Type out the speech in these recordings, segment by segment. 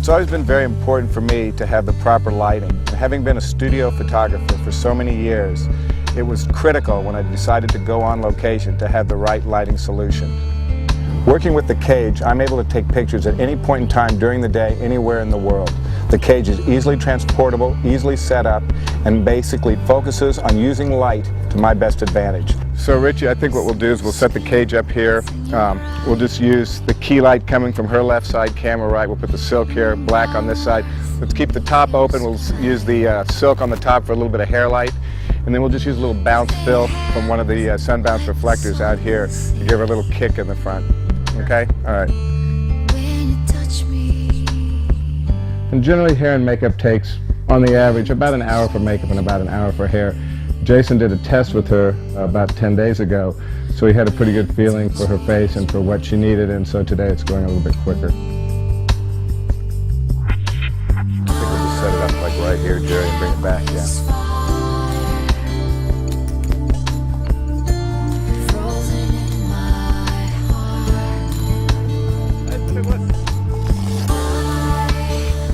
It's always been very important for me to have the proper lighting. And having been a studio photographer for so many years, it was critical when I decided to go on location to have the right lighting solution. Working with the cage, I'm able to take pictures at any point in time during the day, anywhere in the world. The cage is easily transportable, easily set up, and basically focuses on using light to my best advantage. So Richie, I think what we'll do is we'll set the cage up here. We'll just use the key light coming from her left side, camera right. We'll put the silk here, black on this side. Let's keep the top open. We'll use the silk on the top for a little bit of hair light. And then we'll just use a little bounce fill from one of the sun bounce reflectors out here to give her a little kick in the front. Okay? All right. And generally hair and makeup takes, on the average, about an hour for makeup and about an hour for hair. Jason did a test with her about 10 days ago, so he had a pretty good feeling for her face and for what she needed, and so today it's going a little bit quicker. I think we'll just set it up like right here, Jerry, and bring it back, yeah.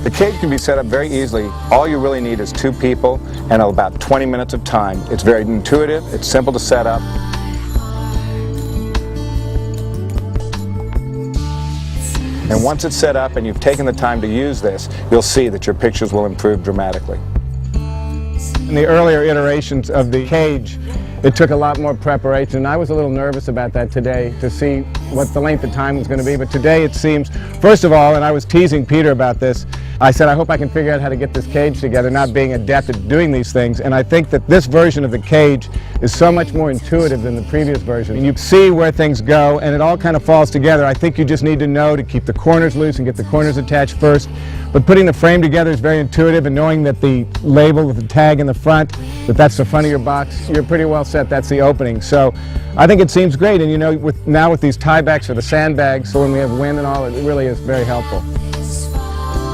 The cage can be set up very easily. All you really need is 2 people and about 20 minutes of time. It's very intuitive, it's simple to set up. And once it's set up and you've taken the time to use this, you'll see that your pictures will improve dramatically. In the earlier iterations of the cage, it took a lot more preparation. I was a little nervous about that today to see what the length of time was going to be, but today it seems, first of all, and I was teasing Peter about this, I said I hope I can figure out how to get this cage together, not being adept at doing these things, and I think that this version of the cage is so much more intuitive than the previous version. And you see where things go and it all kind of falls together. I think you just need to know to keep the corners loose and get the corners attached first, but putting the frame together is very intuitive, and knowing that the label with the tag in the front, that's the front of your box, you're pretty well set, that's the opening. So I think it seems great, and you know, now with these tiebacks for the sandbags, so when we have wind and all, it really is very helpful.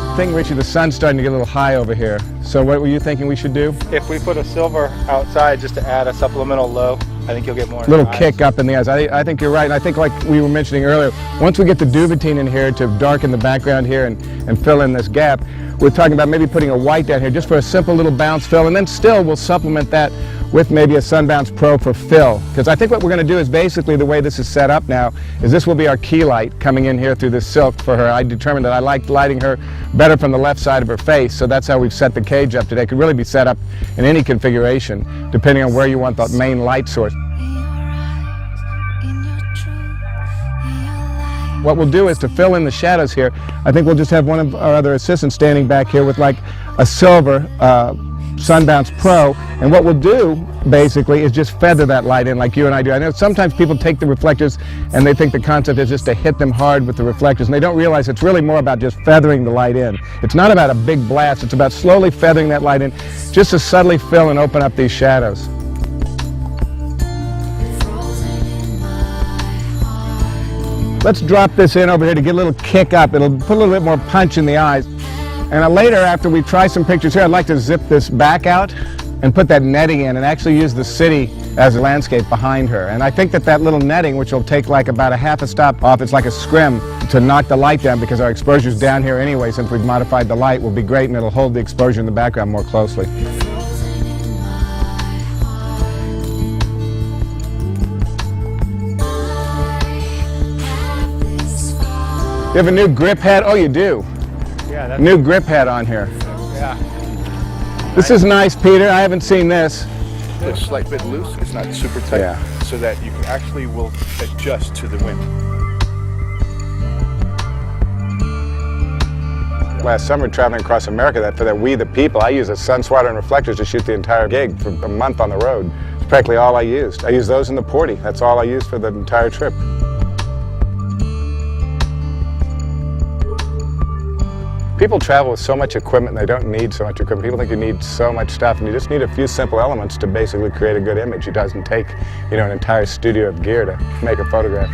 I think, Richie, the sun's starting to get a little high over here. So what were you thinking we should do? If we put a silver outside just to add a supplemental low, I think you'll get more. A little kick up in the eyes. I think you're right. And I think, like we were mentioning earlier, once we get the Duvetine in here to darken the background here and fill in this gap, we're talking about maybe putting a white down here just for a simple little bounce fill, and then still we'll supplement that with maybe a Sunbounce Pro for fill. Because I think what we're going to do is basically the way this is set up now is this will be our key light coming in here through this silk for her. I determined that I liked lighting her better from the left side of her face, so that's how we've set the cage up today. It could really be set up in any configuration depending on where you want the main light source. What we'll do is to fill in the shadows here, I think we'll just have one of our other assistants standing back here with like a silver Sunbounce Pro, and what we'll do basically is just feather that light in like you and I do. I know sometimes people take the reflectors and they think the concept is just to hit them hard with the reflectors, and they don't realize it's really more about just feathering the light in. It's not about a big blast, it's about slowly feathering that light in just to subtly fill and open up these shadows. Let's drop this in over here to get a little kick up. It'll put a little bit more punch in the eyes. And later, after we try some pictures here, I'd like to zip this back out and put that netting in and actually use the city as a landscape behind her. And I think that that little netting, which will take like about a half a stop off, it's like a scrim to knock the light down because our exposure's down here anyway since we've modified the light, will be great, and it'll hold the exposure in the background more closely. You have a new grip head? Oh, you do? Yeah, that's new grip head on here. Yeah. This is nice, Peter. I haven't seen this. It's a slight bit loose. It's not super tight, so that you can actually will adjust to the wind. Last summer, traveling across America, for that We the People, I used a sun swatter and reflectors to shoot the entire gig for a month on the road. It's practically all I used. I used those in the Porty. That's all I used for the entire trip. People travel with so much equipment, they don't need so much equipment. People think you need so much stuff, and you just need a few simple elements to basically create a good image. It doesn't take, you know, an entire studio of gear to make a photograph.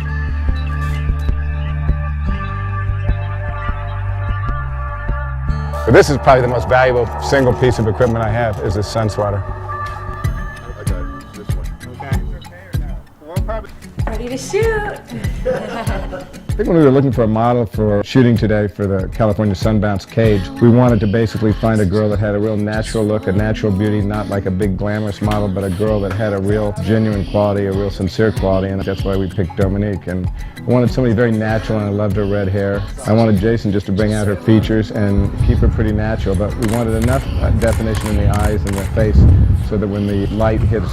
But this is probably the most valuable single piece of equipment I have, is this sun swatter. I got this one. okay or no? Well, probably. Ready to shoot. I think when we were looking for a model for shooting today for the California Sunbounce Cage, we wanted to basically find a girl that had a real natural look, a natural beauty, not like a big glamorous model, but a girl that had a real genuine quality, a real sincere quality, and that's why we picked Dominique. And I wanted somebody very natural, and I loved her red hair. I wanted Jason just to bring out her features and keep her pretty natural, but we wanted enough definition in the eyes and the face so that when the light hits